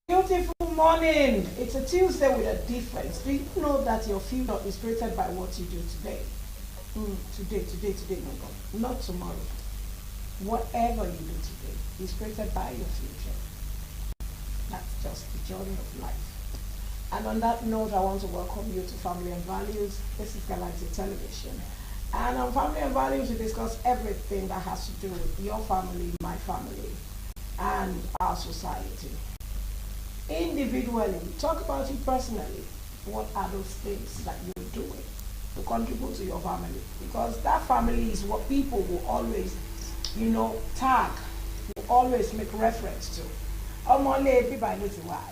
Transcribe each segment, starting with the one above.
Beautiful morning. It's a Tuesday with a difference. Do you know that your future is created by what you do today? Today, my God. Not tomorrow. Whatever you do today is created by your future. That's just the journey of life. And on that note, I want to welcome you to Family and Values. This is Galaxy Television. And on Family and Values, we discuss everything that has to do with your family, my family, and our society. Individually, talk about you personally. What are those things that you're doing to contribute to your family? Because that family is what people will always, tag, will always make reference to.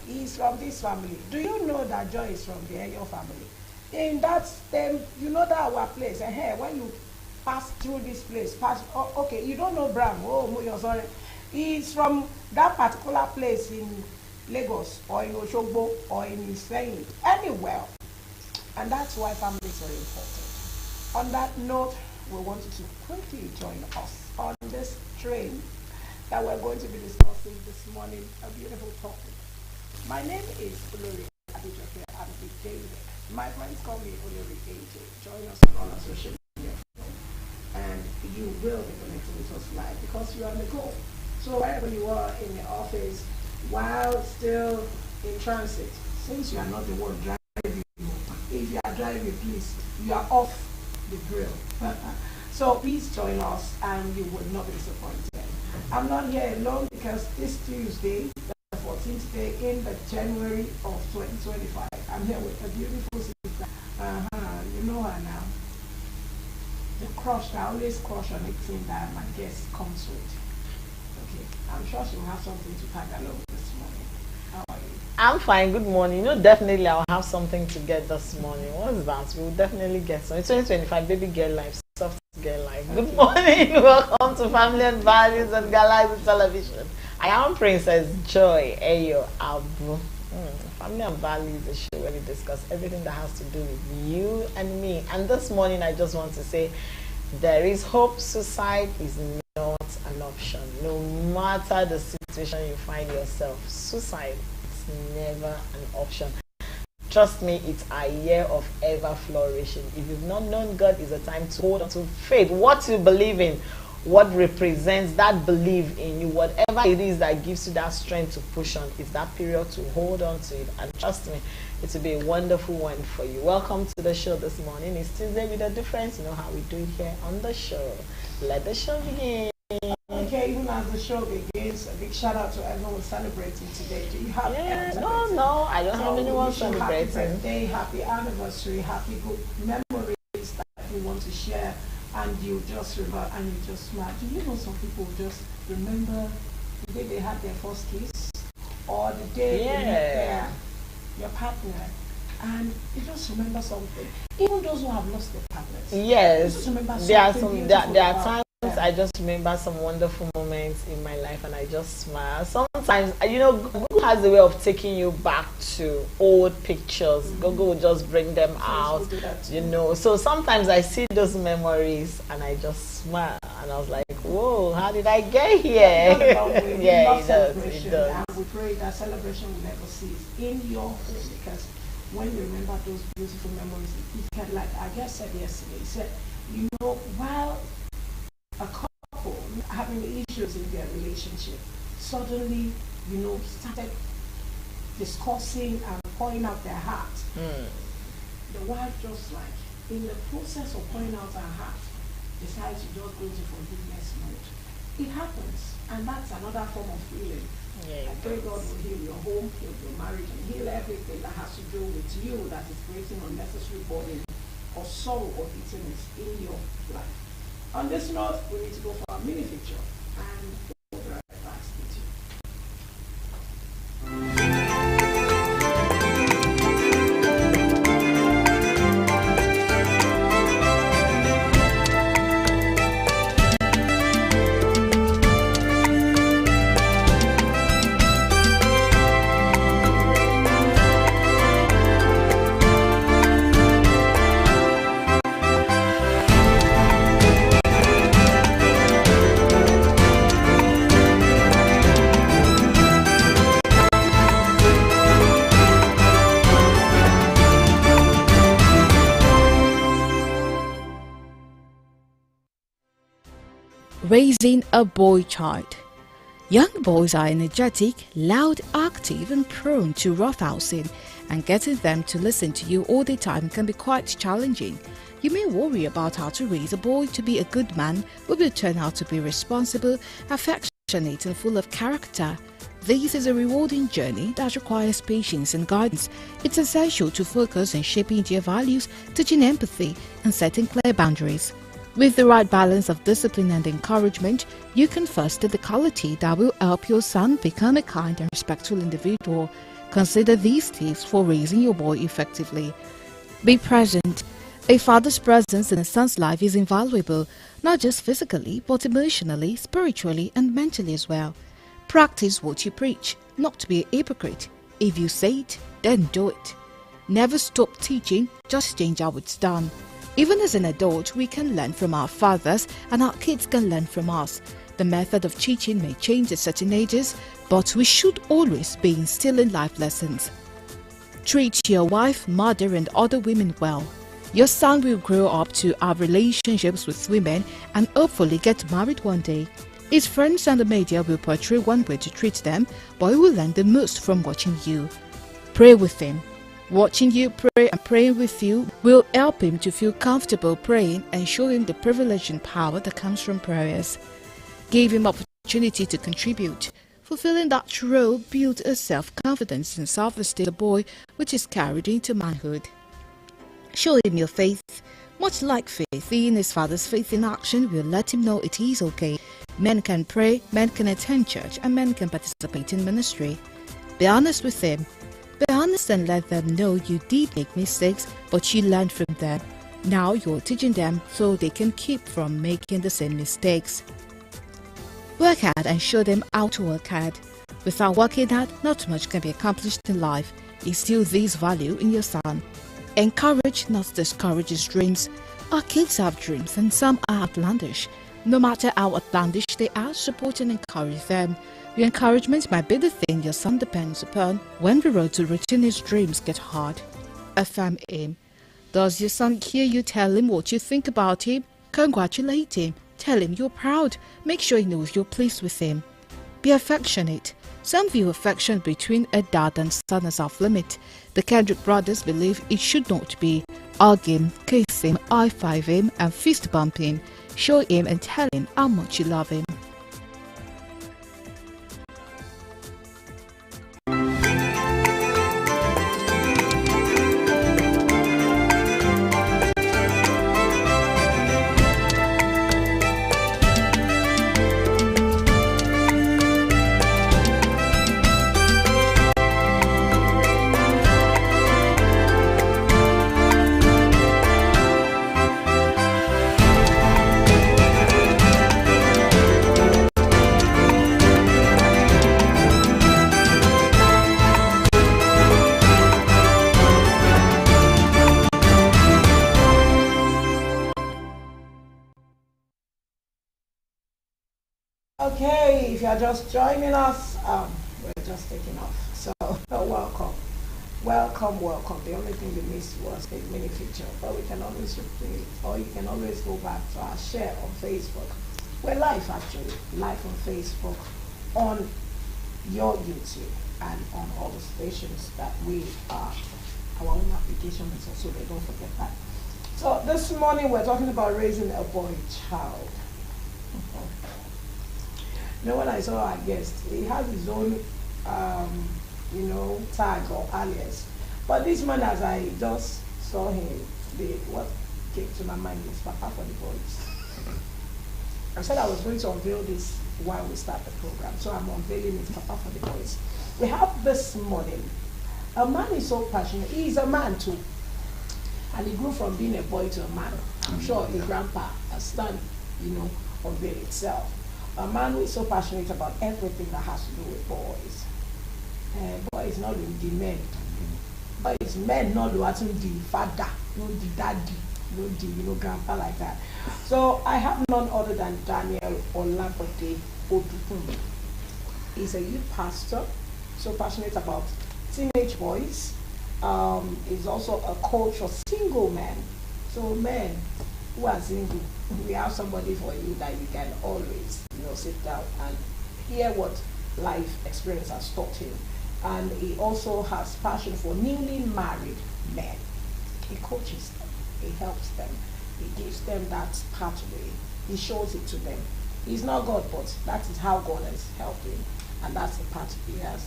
He's from this family. Do you know that Joy is from your family? In that, you know that our place. And here, when you pass through this place, okay, you don't know Brown. Oh, you're sorry. He's from that particular place in Lagos or in Oshogbo or in Iseyin, anywhere. And that's why family is very important. On that note, we want you to quickly join us on this train that we're going to be discussing this morning, a beautiful topic. My name is Olori Adejoke Adebi David. My friends call me Olori AJ. Join us on all our social media. And you will be connected with us live because you are on the go. So wherever you are in the office, while still in transit, since you are not the one driving, if you are driving, please, you are off the grill. So please join us and you will not be disappointed. I'm not here alone because this Tuesday, the 14th day in the January of 2025, I'm here with a beautiful sister. You know her now. The crush, I always crush on anything that my guest comes with. Okay, I'm sure she'll have something to tag along this morning. How are you? I'm fine. Good morning. Definitely I'll have something to get this morning. What's that? We'll definitely get some. It's 2025, baby girl life, soft girl life. Good morning. Welcome to Family and Values and Galaxy Television. I am Princess Joy Ayo Abu. Family and Values is a show where we discuss everything that has to do with you and me. And this morning I just want to say there is hope. Suicide is not an option. No matter the situation you find yourself, suicide is never an option. Trust me, it's a year of ever flourishing. If you've not known God, it's a time to hold on to faith. What you believe in, what represents that belief in you, whatever it is that gives you that strength to push on, it's that period to hold on to it. And trust me, it will be a wonderful one for you. Welcome to the show this morning. It's Tuesday with a difference. You know how we do it here on the show. Let the show begin. Okay, even as the show begins, a big shout out to everyone celebrating today. Do you have No, I don't have anyone celebrating. Happy birthday, happy anniversary, happy good memories that you want to share, and you just remember and you just smile. Do you know some people just remember the day they had their first kiss or the day they met your partner? And you just remember something. Even those who have lost their partners. Yes, just remember there are times I just remember some wonderful moments in my life and I just smile. Sometimes, Google has a way of taking you back to old pictures. Google will just bring them out, So sometimes I see those memories and I just smile. And I was like, whoa, how did I get here? Yeah, it does. And we pray that celebration will never cease in your home, because when you remember those beautiful memories, it can, like I just said yesterday, said, while a couple having issues in their relationship suddenly, started discussing and pouring out their heart. The wife just like, in the process of pouring out her heart, decides to just go into forgiveness mode. It happens, and that's another form of healing. I pray God will heal your home, heal your marriage, and heal everything that has to do with you that is creating unnecessary burden or sorrow or bitterness in your life. On this note, we need to go for a mini picture and we'll be right back with you. Raising a boy child. Young boys are energetic, loud, active and prone to roughhousing, and getting them to listen to you all the time can be quite challenging. You may worry about how to raise a boy to be a good man who will turn out to be responsible, affectionate and full of character. This is a rewarding journey that requires patience and guidance. It's essential to focus on shaping their values, teaching empathy and setting clear boundaries. With the right balance of discipline and encouragement, you can foster the quality that will help your son become a kind and respectful individual. Consider these tips for raising your boy effectively. Be present. A father's presence in a son's life is invaluable, not just physically, but emotionally, spiritually, and mentally as well. Practice what you preach, not to be a hypocrite. If you say it, then do it. Never stop teaching, just change how it's done. Even as an adult, we can learn from our fathers and our kids can learn from us. The method of teaching may change at certain ages, but we should always be instilling life lessons. Treat your wife, mother and other women well. Your son will grow up to have relationships with women and hopefully get married one day. His friends and the media will portray one way to treat them, but he will learn the most from watching you. Pray with him. Watching you pray and praying with you will help him to feel comfortable praying and show him the privilege and power that comes from prayers. Give him opportunity to contribute. Fulfilling that role builds a self-confidence and self-esteem of the boy which is carried into manhood. Show him your faith. Much like faith, seeing his father's faith in action will let him know it is okay. Men can pray, men can attend church, and men can participate in ministry. Be honest with him. Be honest and let them know you did make mistakes, but you learned from them. Now you're teaching them so they can keep from making the same mistakes. Work hard and show them how to work hard. Without working hard, not much can be accomplished in life. Instill this value in your son. Encourage, not discourage his dreams. Our kids have dreams and some are outlandish. No matter how outlandish they are, support and encourage them. Your encouragement might be the thing your son depends upon when the road to reaching his dreams get hard. Affirm him. Does your son hear you tell him what you think about him? Congratulate him. Tell him you're proud. Make sure he knows you're pleased with him. Be affectionate. Some view affection between a dad and son as off limit. The Kendrick brothers believe it should not be. Hug him, kiss him, high-five him and fist bump him. Show him and tell him how much you love him. Okay, if you're just joining us, we're just taking off. So, welcome. Welcome. The only thing you missed was the mini feature, but we can always replay it, or you can always go back to our share on Facebook. We're live actually, live on Facebook, on your YouTube, and on all the stations that we are. Our own application is also there, don't forget that. So, this morning we're talking about raising a boy child. You know, when I saw our guest, he has his own, tag or alias. But this man, as I just saw him, what came to my mind is Papa for the Boys. I said I was going to unveil this while we start the program, so I'm unveiling it, Papa for the Boys. We have this morning, a man is so passionate. He is a man too. And he grew from being a boy to a man. I'm sure his grandpa has done, unveil itself. A man who is so passionate about everything that has to do with boys. Boys not the men. Boys men not the father, not the daddy, not the grandpa like that. So I have none other than Daniel Olabode Odupun. He's a youth pastor, so passionate about teenage boys. He's also a coach for single men. So men, who are single, we have somebody for you that you can always, sit down and hear what life experience has taught him. And he also has passion for newly married men. He coaches them, he helps them, he gives them that pathway, he shows it to them. He's not God, but that is how God has helped him, and that's the path he has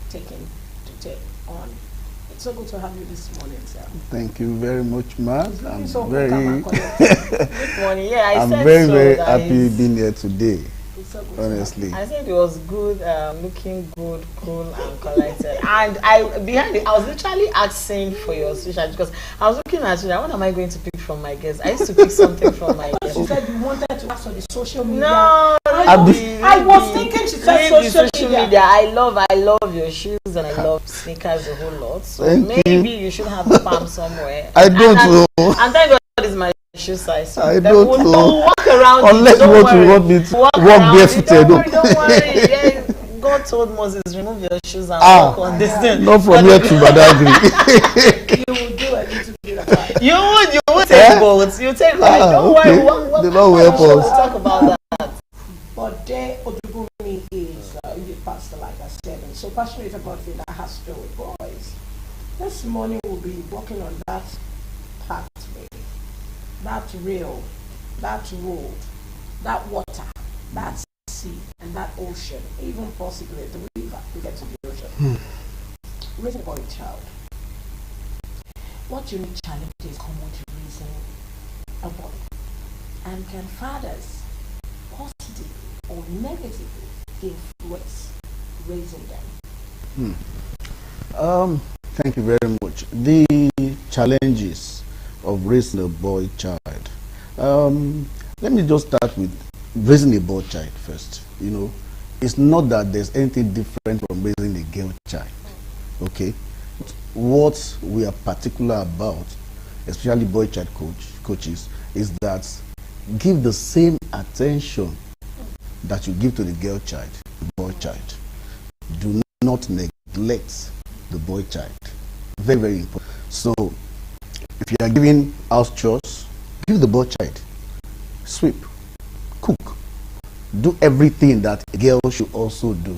taken to take on. It's so good to have you this morning, sir. Thank you very much, Mark. I'm So very, Good morning. Yeah, I'm said very, so very that happy is- being here today. It's so good to Honestly, I said it was good, looking good, cool, and collected. And I behind it, I was literally asking for your social because I was looking at you. Like, what am I going to pick from my guests? I used to pick something from my guests. She said you wanted to ask for the social media. No, I was thinking she said social media. I love your shoes and I love sneakers a whole lot. So Thank maybe you should have the palm somewhere. I don't know. And thank God is my shoe size. So I then don't we'll know. walk around. Unless don't what worry. you want me to walk around it. barefooted. Don't worry. Yeah, God told Moses, remove your shoes and walk on this thing. Not from here to Badagry. You will do a little bit of that. You would take boats. You take like, don't okay. worry. What The Lord will help we'll us. talk about that. But there, Odubumi is the pastor, like I said, and so passionate about thing that has to do with boys. This morning we'll be working on that pathway, that rail, that road, that water, that sea, and that ocean, even possibly the river to get to the ocean. Raising a boy child. What unique challenges come with raising a boy? And can fathers positively or negatively influence raising them? Thank you very much. The challenges of raising a boy child. Let me just start with raising a boy child first. It's not that there's anything different from raising a girl child. Okay? What we are particular about, especially boy child coaches, is that give the same attention that you give to the girl child, the boy child. Do not neglect the boy child. Very, very important. So, if you are giving house chores, give the boy child. Sweep, cook, do everything that a girl should also do.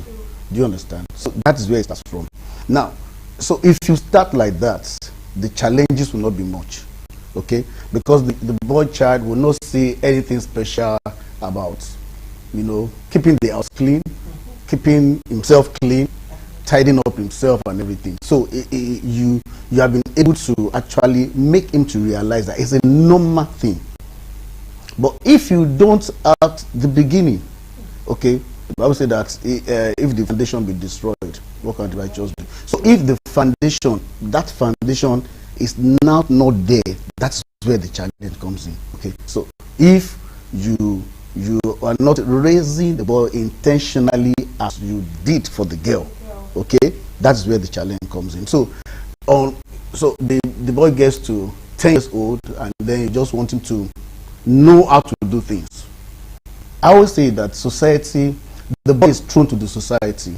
Do you understand? So that is where it starts from. Now, so if you start like that, the challenges will not be much. Okay? Because the boy child will not see anything special about, keeping the house clean, keeping himself clean, tidying up himself and everything. So you have been able to actually make him to realize that it's a normal thing. But if you don't at the beginning, okay, the Bible said that if the foundation be destroyed, what can the righteous do? So if the foundation, that foundation is now not there, that's where the challenge comes in. Okay, so if you are not raising the boy intentionally as you did for the girl, okay, that's where the challenge comes in. So so the boy gets to 10 years old and then you just want him to know how to do things. I always say that society, the boy is thrown to the society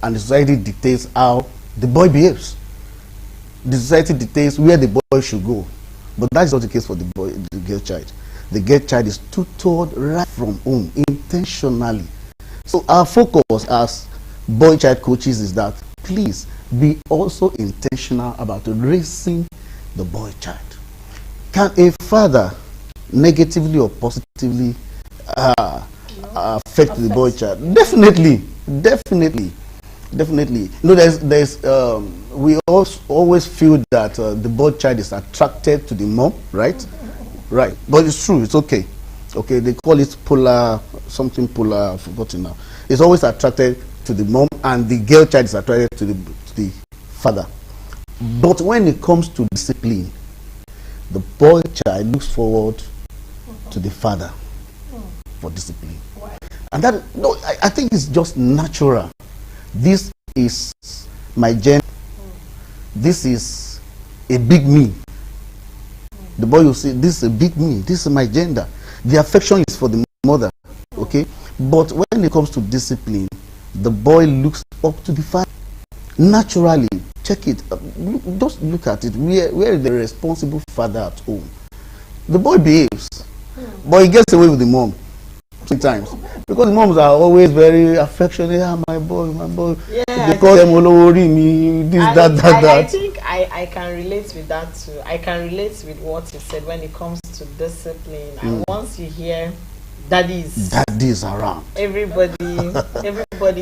and the society dictates how the boy behaves. The society dictates where the boy should go. But that is not the case for the girl child. The girl child is tutored right from home, intentionally. So our focus as boy child coaches is that please be also intentional about raising the boy child. Can a father negatively or positively affect the boy child? Definitely. There's we always feel that the boy child is attracted to the mom, right? Right, but it's true. It's okay. Okay, they call it something polar. I've forgotten now. It's always attracted to the mom, and the girl child is attracted to the father. But when it comes to discipline, the boy child looks forward to the father for discipline. And that, no, I think it's just natural. This is my gender. This is a big me. The boy will say, this is a big me. This is my gender. The affection is for the mother. Okay? But when it comes to discipline, the boy looks up to the father. Naturally, check it. Just look at it. Where is the responsible father at home? the boy behaves, but he gets away with the mom sometimes because the moms are always very affectionate. Ah, my boy, my boy. Yeah, They call them Olowori me, this, that. I think I can relate with that too. I can relate with what you said when it comes to discipline. And once you hear daddies around, everybody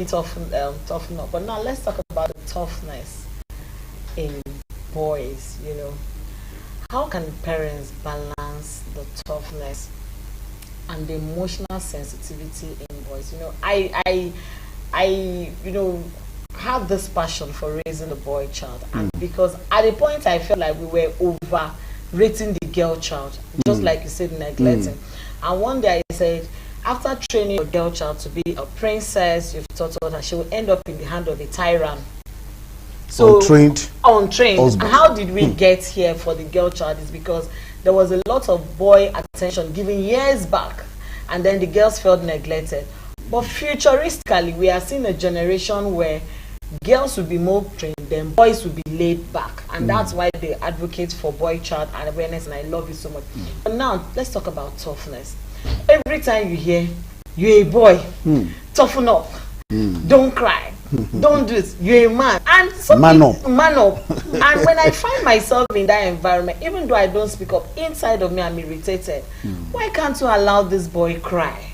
toughen up. But now let's talk about the toughness in boys. You know, how can parents balance the toughness and the emotional sensitivity in boys? You know, I have this passion for raising a boy child, and because at a point I felt like we were overrating the girl child, just like you said, neglecting. And one day I said, after training your girl child to be a princess, you've taught her that she will end up in the hand of a tyrant. So untrained. And how did we get here for the girl child? Is because there was a lot of boy attention given years back, and then the girls felt neglected. But futuristically, we are seeing a generation where girls will be more trained, then boys will be laid back, and that's why they advocate for boy child and awareness. And I love it so much. But now let's talk about toughness. Every time you hear you're a boy, toughen up, don't cry, don't do this, you're a man, and man up. And when I find myself in that environment, even though I don't speak up, inside of me I'm irritated. Why can't you allow this boy cry?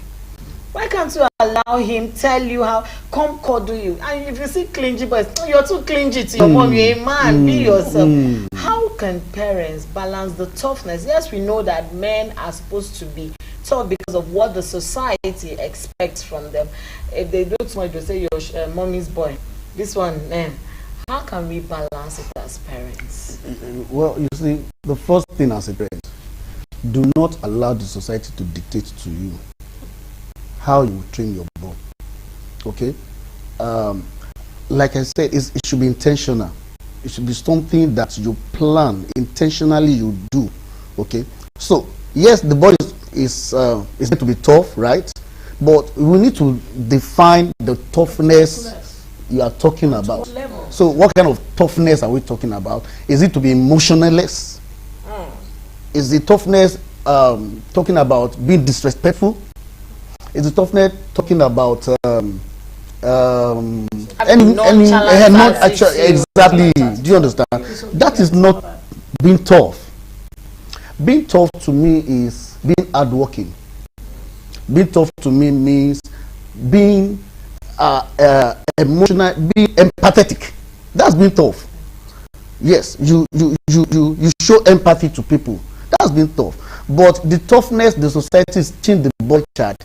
Why can't you allow him tell you how, come cuddle you? And if you see clingy boys, you're too clingy to your mom, you're a man, be yourself. How can parents balance the toughness? Yes, we know that men are supposed to be tough because of what the society expects from them. If they do too much, they say you're mommy's boy. This one, how can we balance it as parents? Well, you see, the first thing as a parent, do not allow the society to dictate to you how you train your boy. Okay? Like I said, it should be intentional. It should be something that you plan, intentionally you do. Okay? So, yes, the boy is going to be tough, right? But we need to define the toughness you are talking about. So, what kind of toughness are we talking about? Is it to be emotionless? Is the toughness talking about being disrespectful? Is the toughness talking about not actually exactly? Do you understand? That is not being tough. Being tough to me is being hardworking. Being tough to me means being emotional, being empathetic. That's being tough. Yes, you show empathy to people. That's being tough. But the toughness the society is teaching the boy child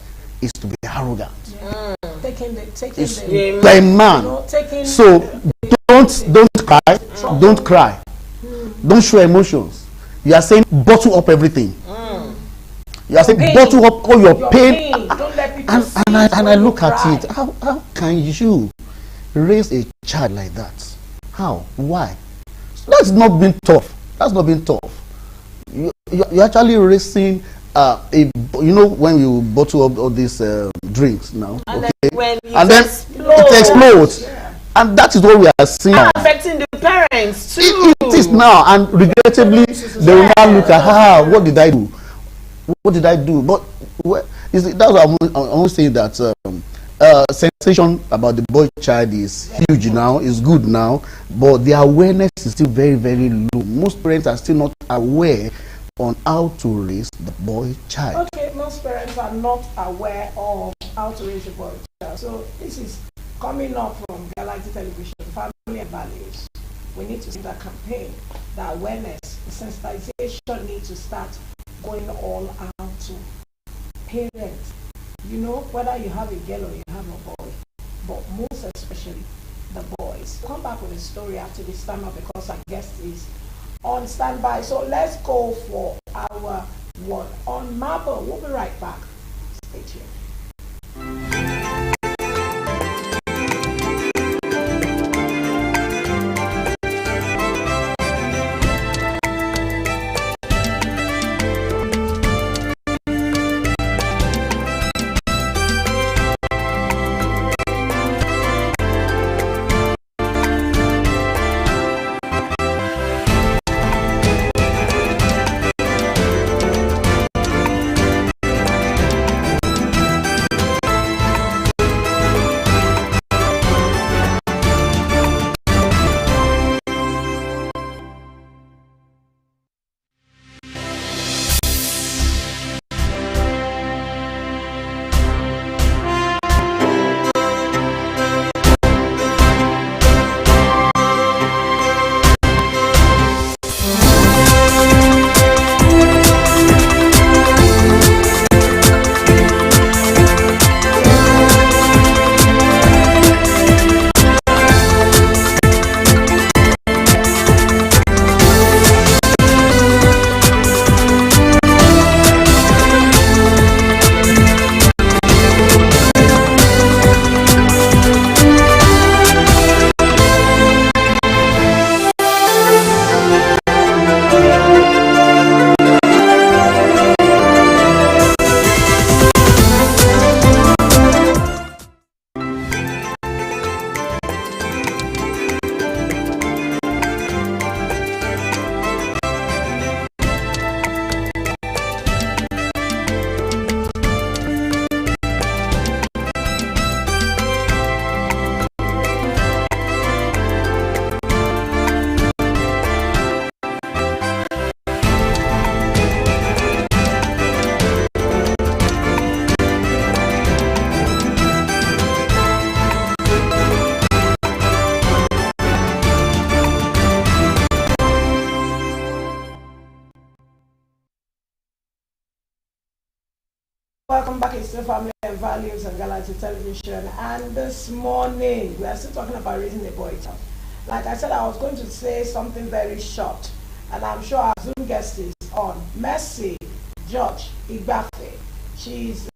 is to be arrogant. Taking by man. So don't cry. Don't show emotions. You are saying bottle up everything. You are saying bottle up all your pain. Don't let people and I look at it. How can you raise a child like that? How? Why? That's not being tough. That's not being tough. You're actually raising when you bottle up all these drinks now, and okay, then it explodes. Yeah. And that is what we are seeing now. Affecting the parents too. It is now, and regrettably they will now look at what did I do? What did I do? But that's what I'm saying, that sensation about the boy child is huge now, is good now, but the awareness is still very, very low. Most parents are still not aware on how to raise the boy child. Okay, most parents are not aware of how to raise a boy child. So this is coming up from Galaxy Television, Family and Values. We need to see that campaign, the awareness, the sensitization needs to start going all out to parents. You know, whether you have a girl or you have a boy, but most especially the boys. Come back with a story after this time because our guest is on standby. So let's go for our one on Marble. We'll be right back. Stay tuned. Welcome back. It's still Family and Values and Galaxy Television. And this morning, we are still talking about raising a boy child. Like I said, I was going to say something very short. And I'm sure our Zoom guest is on. Mercy George Igbafe. She's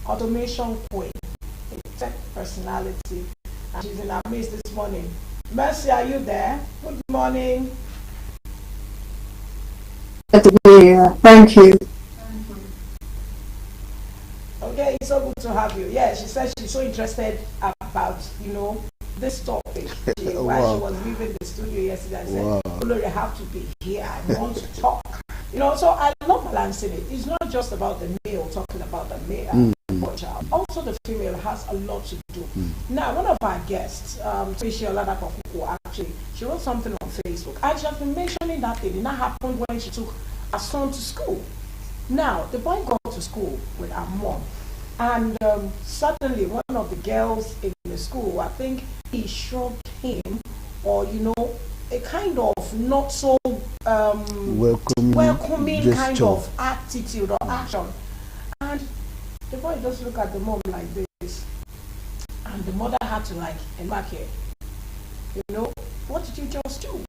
automation queen, a tech personality. And she's in our midst this morning. Mercy, are you there? Good morning. Thank you. Okay, it's so good to have you. Yeah, she said she's so interested about, this topic. While she was leaving the studio yesterday, I said, Olori, I have to be here. I want to talk. So I love balancing it. It's not just about the male talking about the male child. Also, the female has a lot to do. Now, one of our guests, Tricia Oladapo, actually, she wrote something on Facebook, and she has been mentioning that thing. And that happened when she took her son to school. Now, the boy got to school with her mom, and suddenly one of the girls in the school, I think he shrugged him, or a kind of not so welcoming kind of attitude or action. And the boy just looked at the mom like this, and the mother had to embark here. What did you just do?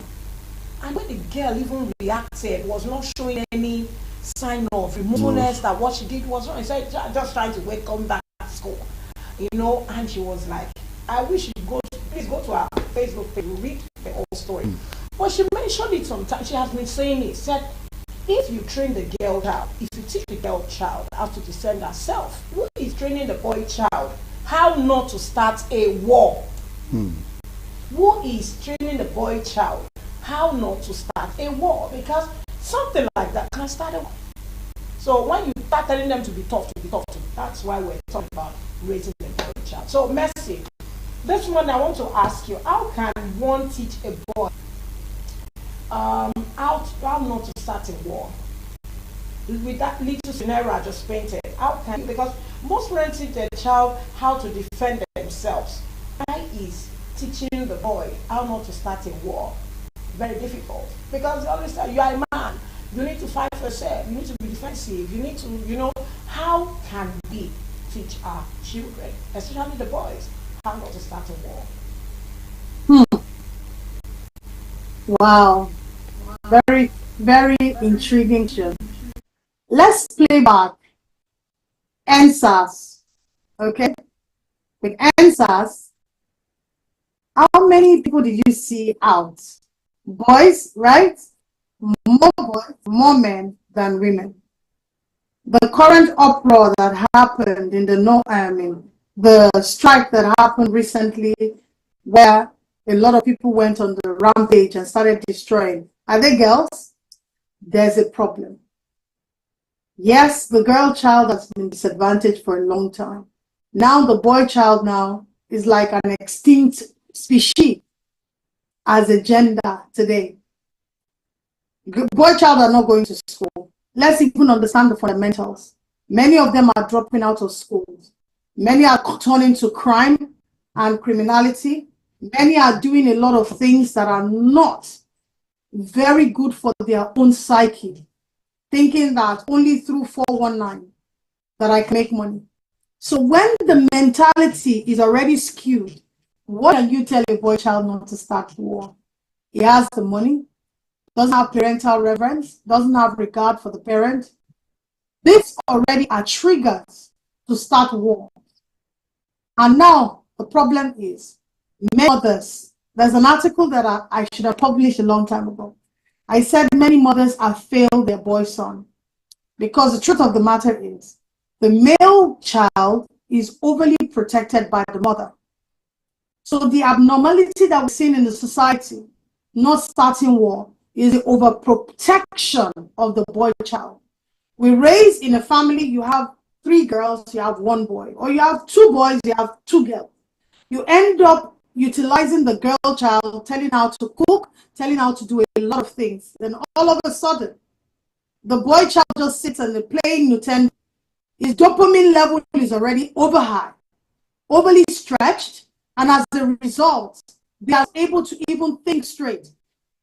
And when the girl even reacted, was not showing any sign of removalness that what she did was wrong. She said, just trying to welcome that school, and she was like, I wish you'd please go to our Facebook page, read the whole story. But she mentioned it sometimes, she has been saying it, said, if you train the girl child, if you teach the girl child how to defend herself, who is training the boy child how not to start a war? Who is training the boy child how not to start a war? Because something like that can start a war. So when you start telling them to be tough, that's why we're talking about raising the boy child. So Mercy, this one I want to ask you, how can one teach a boy how not to start a war? With that little scenario I just painted, how can you, because most parents teach their child how to defend themselves. Why is teaching the boy how not to start a war very difficult? Because they always say, you are a man, you need to fight for yourself, you need to be defensive, you need to, how can we teach our children, especially the boys, how not to start a war? Wow. Very, very intriguing show. Let's play back NSAS. Okay? With NSAS, how many people did you see out? Boys, right? More boys, more men than women. The current uproar that happened in the strike that happened recently, where a lot of people went on the rampage and started destroying. Are they girls? There's a problem. Yes, the girl child has been disadvantaged for a long time. Now the boy child now is like an extinct species as a gender today. Boy child are not going to school. Let's even understand the fundamentals. Many of them are dropping out of schools. Many are turning to crime and criminality. Many are doing a lot of things that are not very good for their own psyche, thinking that only through 419 that I can make money. So when the mentality is already skewed, what can you tell a boy child not to start war? He has the money, doesn't have parental reverence, doesn't have regard for the parent. These already are triggers to start war. And now the problem is, many mothers, there's an article that I should have published a long time ago. I said many mothers have failed their boy son, because the truth of the matter is the male child is overly protected by the mother. So the abnormality that we're seeing in the society, not starting war, is the overprotection of the boy child. We raise in a family, you have 3 girls, you have 1 boy, or you have 2 boys, you have 2 girls. You end up utilizing the girl child, telling her how to cook, telling her how to do a lot of things. Then all of a sudden, the boy child just sits and playing Nintendo. His dopamine level is already over high, overly stretched, and as a result, they are able to even think straight.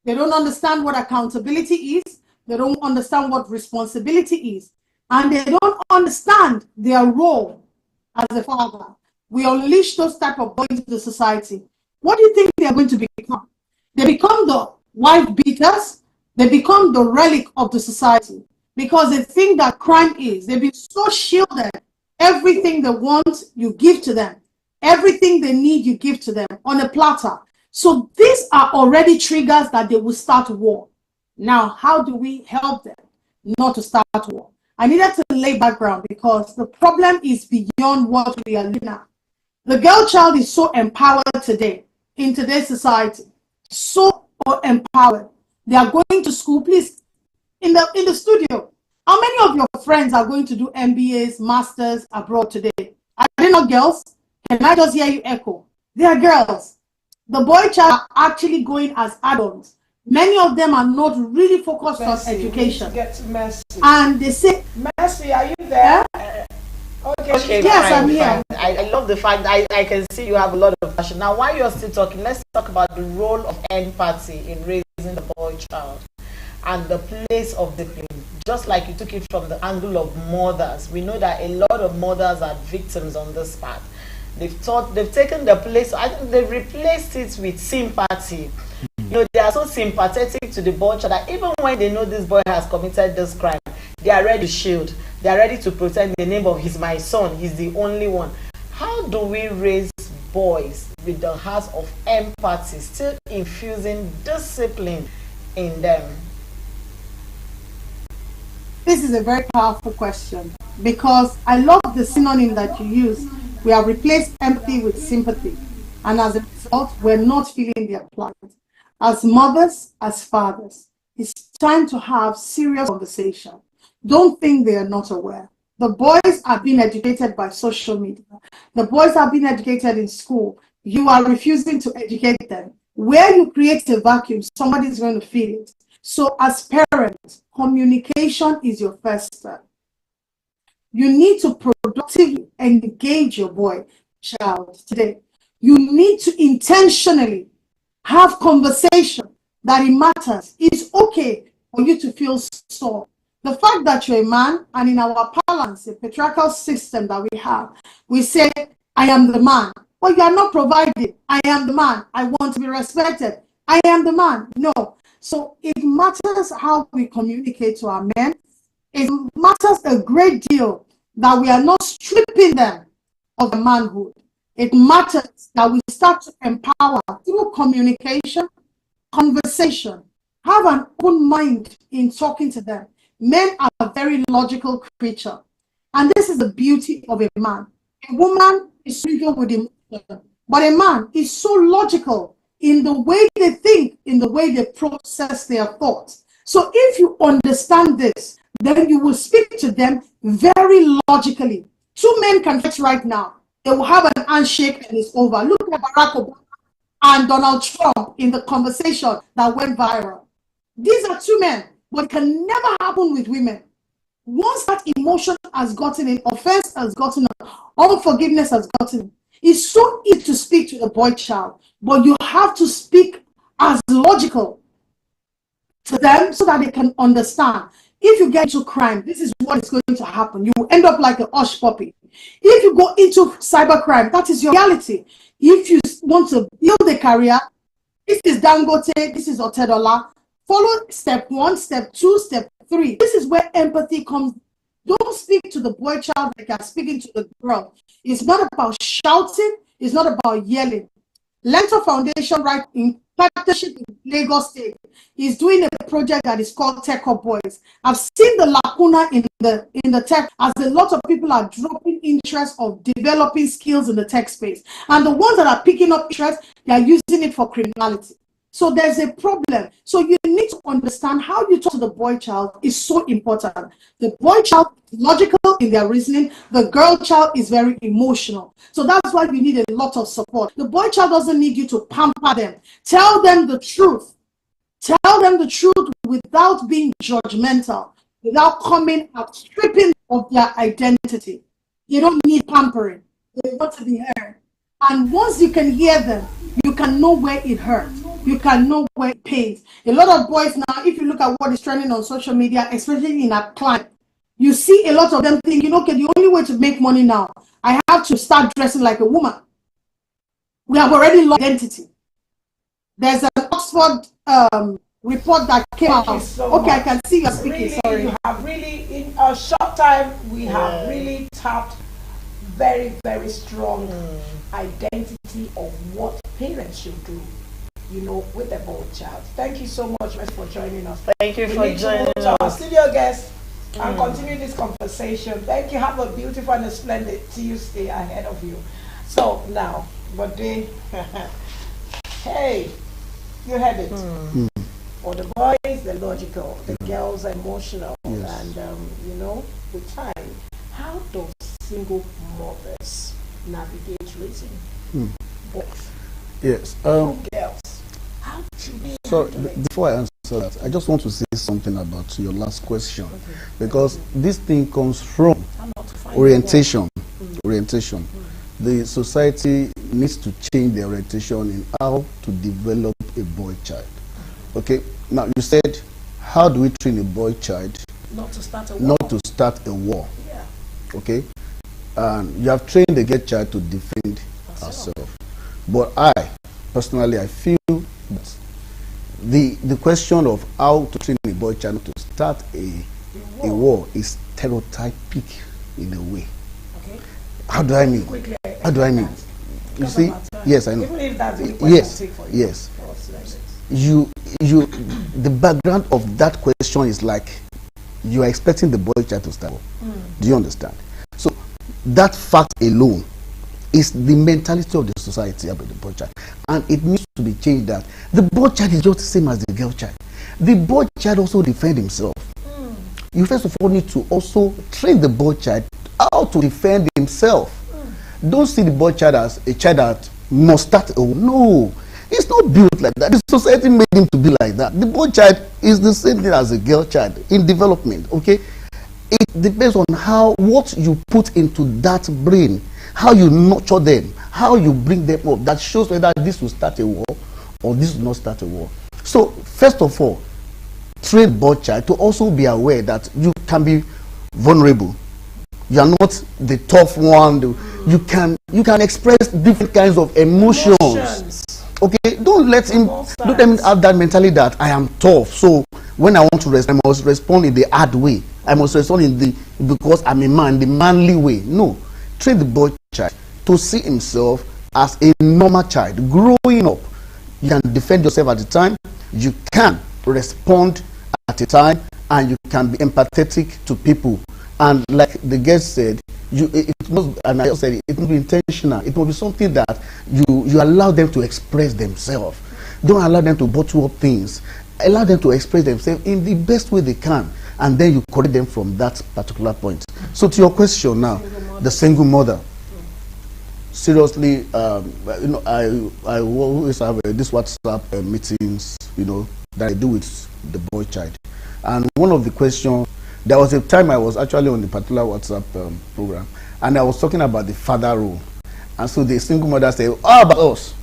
They don't understand what accountability is. They don't understand what responsibility is. and they don't understand their role as a father. We unleash those type of boys into the society. What do you think they are going to become? They become the wife beaters. They become the relic of the society because they think that crime is. They've been so shielded. Everything they want, you give to them. Everything they need, you give to them on a platter. So these are already triggers that they will start war. Now, how do we help them not to start war? I needed to lay background because the problem is beyond what we are looking at. The girl child is so empowered today, in today's society, so empowered. They are going to school, please, in the studio. How many of your friends are going to do MBAs, masters abroad today? Are they not girls? Can I just hear you echo? They are girls. The boy child are actually going as adults. Many of them are not really focused on education. Get to Mercy. And they say, Mercy, are you there? Okay, yes, fine, I'm here. I love the fact that I can see you have a lot of passion. Now, while you're still talking, let's talk about the role of empathy in raising the boy child and the place of discipline. Just like you took it from the angle of mothers, we know that a lot of mothers are victims on this part. They've taken the place, I think they've replaced it with sympathy. You know, they are so sympathetic to the boy child that even when they know this boy has committed this crime, they are ready to shield. They are ready to protect the name of he's my son, he's the only one. How do we raise boys with the heart of empathy, still infusing discipline in them? This is a very powerful question because I love the synonym that you use. We have replaced empathy with sympathy, and as a result, we're not feeling their plight. As mothers, as fathers, it's time to have serious conversation. Don't think they are not aware. The boys are being educated by social media. The boys are being educated in school. You are refusing to educate them. Where you create a vacuum, somebody is going to fill it. So as parents, communication is your first step. You need to productively engage your boy child today. You need to intentionally have conversation that it matters. It's okay for you to feel sore. The fact that you're a man, and in our parlance, the patriarchal system that we have, we say, I am the man. Well, you are not providing. I am the man. I want to be respected. I am the man. No. So it matters how we communicate to our men. It matters a great deal that we are not stripping them of their manhood. It matters that we start to empower through communication, conversation, have an open mind in talking to them. Men are a very logical creature. And this is the beauty of a man. A woman is trivial with emotion, but a man is so logical in the way they think, in the way they process their thoughts. So if you understand this, then you will speak to them very logically. Two men can fight right now. They will have an handshake and it's over. Look at Barack Obama and Donald Trump in the conversation that went viral. These are two men, but it can never happen with women. Once that emotion has gotten in, offense has gotten in, unforgiveness has gotten in, it's so easy to speak to the boy child, but you have to speak as logical to them so that they can understand. If you get into crime, this is what is going to happen. You will end up like a hush puppy. If you go into cybercrime, that is your reality. If you want to build a career, this is Dangote, this is Otedola. Follow step 1, step 2, step 3. This is where empathy comes. Don't speak to the boy child like you're speaking to the girl. It's not about shouting. It's not about yelling. Lento Foundation, right in partnership with Lagos State, is doing a project that is called Tech Up Boys. I've seen the lacuna in the tech as a lot of people are dropping interest of developing skills in the tech space. And the ones that are picking up interest, they are using it for criminality. So there's a problem. So you need to understand how you talk to the boy child is so important. The boy child is logical in their reasoning. The girl child is very emotional. So that's why you need a lot of support. The boy child doesn't need you to pamper them. Tell them the truth. Tell them the truth without being judgmental, without coming out stripping of their identity. You don't need pampering. They want to be heard. And once you can hear them, you can know where it hurts. You can know where it pains. A lot of boys now, if you look at what is trending on social media, especially in our climate, You see a lot of them thinking, okay, the only way to make money now, I have to start dressing like a woman. We have already lost identity. There's an Oxford report that came out. So okay, much. I can see you're speaking. Really, sorry. You have really, in a short time, we have really tapped very, very strong identity of what parents should do, with a boy child. Thank you so much for joining us. Thank you for joining us. Our studio guest and continue this conversation. Thank you. Have a beautiful and a splendid Tuesday ahead of you. So now, hey, you heard it. For the boys, they're logical. The girls are emotional. Yes. And, with time, how does single mothers navigate raising both? Yes. Girls. How do they So handle it? before I answer that, I just want to say something about your last question, because this thing comes from I'm not to find orientation. Orientation. The society needs to change the orientation in how to develop a boy child. Okay. Now you said, how do we train a boy child not to start a war. not to start a war? Yeah. Okay. And you have trained the girl child to defend herself. But I personally, I feel that the question of how to train a boy child to start a war is stereotypic in a way. Okay. How do I mean? Quickly, How do I mean? You see? Yes, I know. Even if that's the question Yes, take for you. yes. For us like this. The background of that question is like you are expecting the boy child to start. Do you understand? So that fact alone is the mentality of the society about the boy child, and it needs to be changed. That the boy child is just the same as the girl child. The boy child also defend himself. You first of all need to also train the boy child how to defend himself. Don't see the boy child as a child that must start a war. No, it's not built like that. The society made him to be like that. The boy child is the same thing as a girl child in development. Okay, it depends on what you put into that brain, how you nurture them, how you bring them up. That shows whether this will start a war or this will not start a war. So first of all, train boy child to also be aware that you can be vulnerable. You are not the tough one. You can express different kinds of emotions. Okay, don't let him have that mentality that I am tough. So when I want to respond, I must respond in the hard way. I must respond because I'm a man, the manly way. No, train the boy child to see himself as a normal child growing up. You can defend yourself at the time. You can respond at a time, and you can be empathetic to people. And like the guest said, it must be intentional. It must be something that you allow them to express themselves. Don't allow them to bottle up things. Allow them to express themselves in the best way they can, and then you correct them from that particular point. So to your question now, the single mother. Seriously, I always have this WhatsApp meetings, that I do with the boy child. And one of the questions, there was a time I was actually on the particular WhatsApp program, and I was talking about the father role. And so the single mother said, how about us?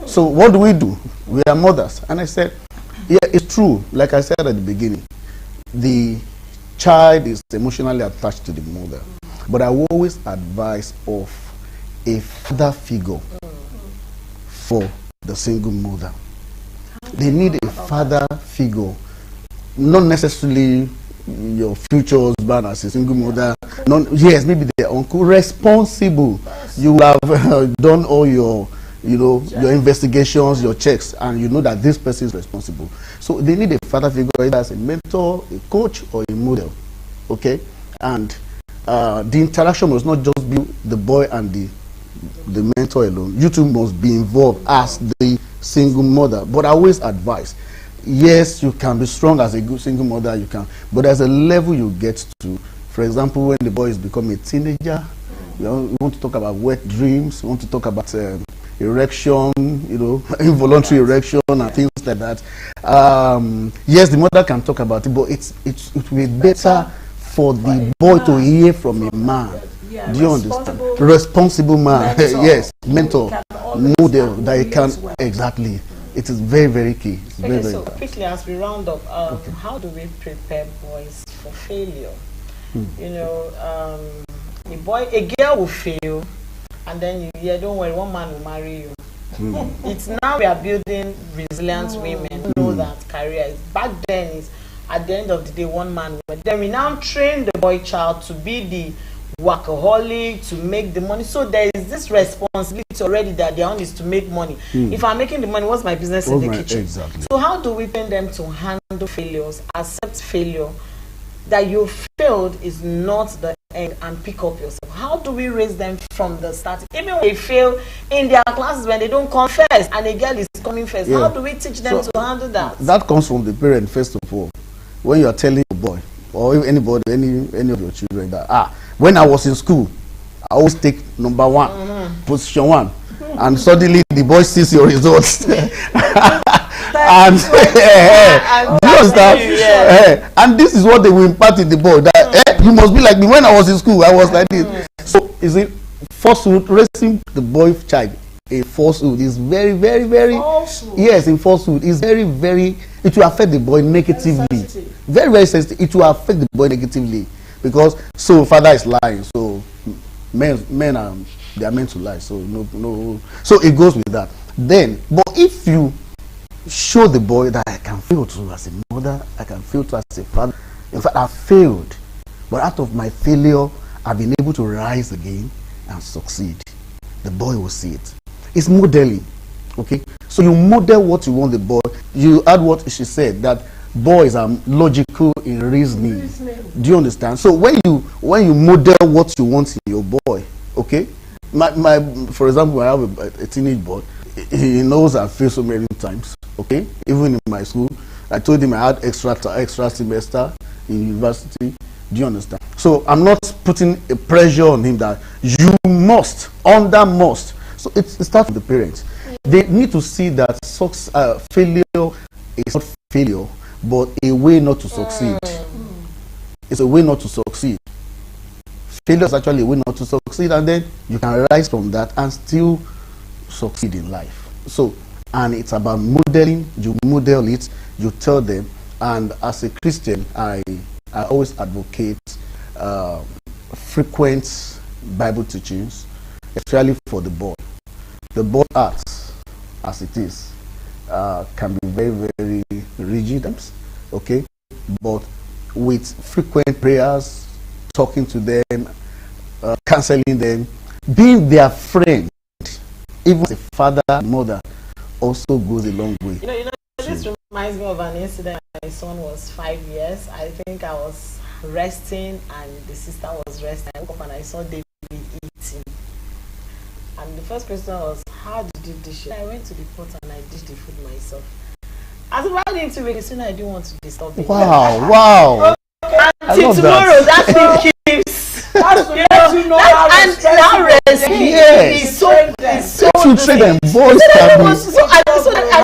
So what do? We are mothers. And I said, yeah, it's true. Like I said at the beginning, the child is emotionally attached to the mother. But I will always advise of a father figure for the single mother. They need a father figure, not necessarily your future husband as a single mother. Yes, maybe their uncle. Responsible. You have done all your investigations, your checks, and you know that this person is responsible. So they need a father figure, either as a mentor, a coach, or a model. Okay, and the interaction must not just be the boy and the mentor alone. You two must be involved as the single mother. But I always advise, yes, you can be strong as a good single mother, you can, but there's a level you get to. For example, when the boy is becoming a teenager, you want to talk about wet dreams, you want to talk about erection, involuntary erection and things like that. Yes, the mother can talk about it, but it will be better for the boy to hear from a man. Do you understand? Responsible man. Yes, mentor, model that he can. Exactly. It is very, very key. It's very, very so important. quickly as we round up, how do we prepare boys for failure? You know, a girl will fail, and then don't worry, one man will marry you. It's now we are building resilient women who know that career is. Back then is at the end of the day one man. But then we now train the boy child to be the workaholic, to make the money. So there is this responsibility already that their own is to make money. If I'm making the money, what's my business in the kitchen? Exactly. So how do we train them to handle failures, accept failure, that you failed is not the end, and pick up yourself? How do we raise them from the start? Even when they fail in their classes, when they don't come first and a girl is coming first, how do we teach them to handle that? That comes from the parent first of all. When you are telling your boy or anybody, any of your children that when I was in school, I always take number 1, position 1, and suddenly the boy sees your results. And and this is what they will impart in the boy, that you must be like me. When I was in school, I was like this. So is it falsehood? Raising the boy child a falsehood is very, very, very falsehood. Yes, in falsehood is very, very, it will affect the boy negatively. Very, very sensitive. It will affect the boy negatively, because father is lying, so men are, they are meant to lie, so no, so it goes with that. Then, but if you show the boy that I can fail too as a mother, I can fail too as a father. In fact, I failed, but out of my failure, I've been able to rise again and succeed. The boy will see it. It's modeling, okay? So you model what you want the boy. You add what she said, that boys are logical in reasoning. Do you understand? So when you model what you want in your boy, okay? For example, I have a teenage boy. He knows I failed so many times. Okay, even in my school, I told him I had extra semester in university. Do you understand? So I'm not putting a pressure on him that you must. So it starts with the parents. They need to see that failure is not failure, but a way not to succeed. It's a way not to succeed. Failure is actually a way not to succeed, and then you can rise from that and still succeed in life. So, and it's about modeling. You model it, you tell them. And as a Christian, I always advocate frequent Bible teachings, especially for the boy. The boy acts as it is can be very, very rigid, okay? But with frequent prayers, talking to them, counseling them, being their friend, even as a father, mother, also goes a long way. You know, this reminds me of an incident. My son was 5 years. I think I was resting and the sister was resting. I woke up and I saw David eating. And the first question was, how did you dish it? I went to the pot and I dished the food myself. As if I didn't make it, I didn't want to disturb it. Wow. Until tomorrow, that thing keeps. That's to let you know how it's so to train them boys can be. So I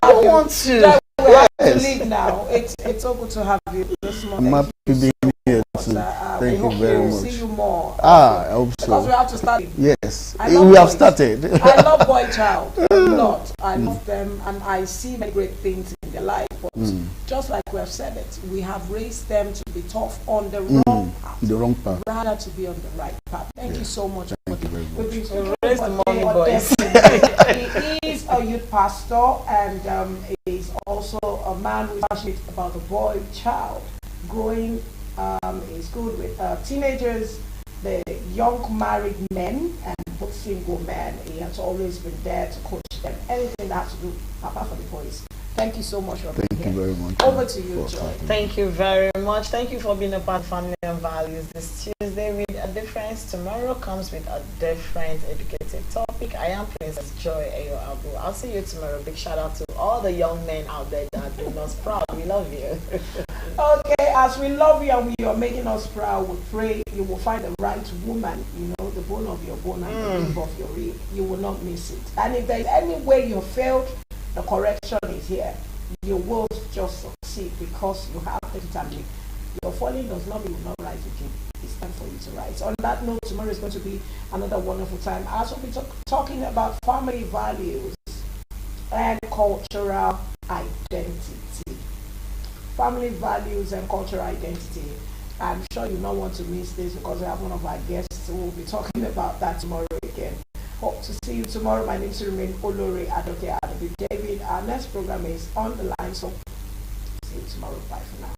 don't want to. We have to leave now. It's so good to have you this morning. I'm happy being here too. Thank you very much. See you more. I hope so. Because we have to start. Yes, we have started. I love boy child a lot. I love them, and I see many great things in their life. But just like we have said it, we have raised them to be tough on the wrong path. The wrong path. Rather to be on the right path. Thank you so much. Thank you very much. Raise the mommy boys. He is a youth pastor, and he's also a man who's passionate about the boy child growing in school with teenagers, the young married men, and both single men. He has always been there to coach them. Anything that has to do apart from the boys. Thank you so much for being here. Thank you very much. Over to you, Joy. Thank you very much. Thank you for being a part of Family and Values this Tuesday with a difference. Tomorrow comes with a different educative topic. I am Princess Joy Ayo Abu. I'll see you tomorrow. Big shout out to all the young men out there that are doing us proud. We love you. Okay, as we love you and you are making us proud, we pray you will find the right woman, the bone of your bone and the rib of your rib. You will not miss it. And if there's any way you failed, the correction is here. You will just succeed because you have the determination. Your falling does not mean you will not rise again. It's time for you to rise. On that note, tomorrow is going to be another wonderful time. As we'll be talking about family values and cultural identity. Family values and cultural identity. I'm sure you don't want to miss this because we have one of our guests who will be talking about that tomorrow again. Hope to see you tomorrow. My name is remain Olore Adoke Adobe David. Our next program is On the Line, so see you tomorrow. Bye for now.